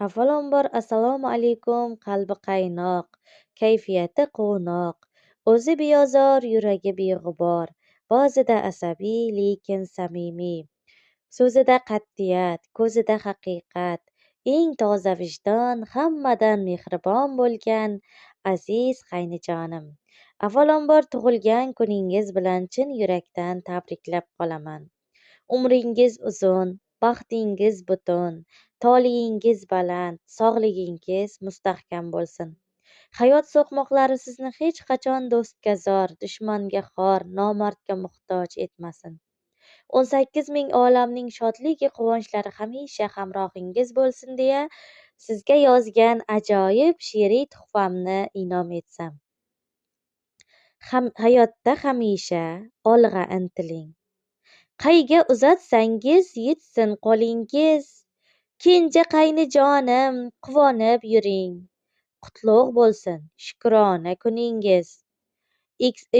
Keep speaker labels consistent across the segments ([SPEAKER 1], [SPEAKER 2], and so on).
[SPEAKER 1] Avvalambor assalomu alaykum, qalbi qaynoq, kayfiyati quvnoq, o'zi beozor, yuragi beg'ubor, ba'zida asabiy, lekin samimiy, so'zida qat'iyat, ko'zida haqiqat, eng toza vijdon, hammadan mehribon bo'lgan aziz qaynijonim. Avvalambor tug'ilgan kuningiz bilan chin yurakdan tabriklab qolaman. Umringiz uzun, baxtingiz butun, toleyingiz baland, sog'ligingiz mustahkam bo'lsin. Hayot so'qmoqlari sizni hech qachon do'stga zor, dushmanga xor, nomardga muhtoj etmasin. 18 ming olamning shodligi quvonchlari hamisha hamrohingiz bo'lsin deya sizga yozgan ajoyib she'riy tuhfamni inom etsam. Hayotda hamisha olg'a intiling. Qayga uzatsangiz yetsin qo'lingiz. Kenja qaynijonim, quvonib yuring. Qutlug' bo'lsin shukrona kuningiz.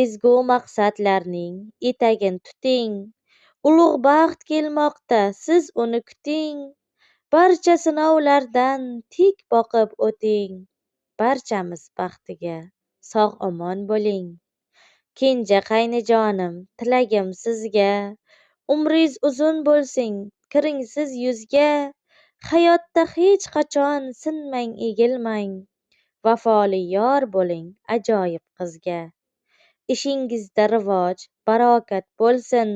[SPEAKER 1] Ezgu maqsadlarning etagin tuting. Ulug' baxt kelmoqda, siz uni kuting. Barcha sinovlardan tik boqib o'ting. Barchamiz baxtiga sog'-omon bo'ling. Kenja qaynijonim, tilagim sizga. Umringiz uzun bo'lsin, kiringsiz yuzga. Hayotda hech qachon sinmang, egilmang. Vafoli yor bo'ling ajoyib qizga. Ishingizda rivoj, barokat bo'lsin.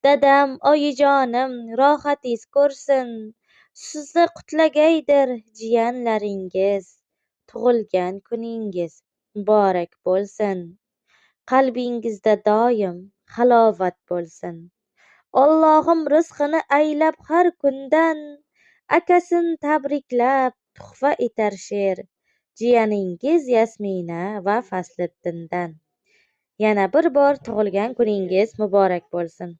[SPEAKER 1] Dadam, oyijonim, rohatingiz ko'rsin. Sizni qutlagaydir jiyanlaringiz. Tug'ilgan kuningiz muborak bo'lsin. Qalbingizda doim halovat bo'lsin. Allohim rizqini aylab har kundan, akasin tabriklab tuhfa etar she'r, jiyaningiz Yasmina va Fasliddindan. Yana bir bor tug'ilgan kuningiz muborak bo'lsin.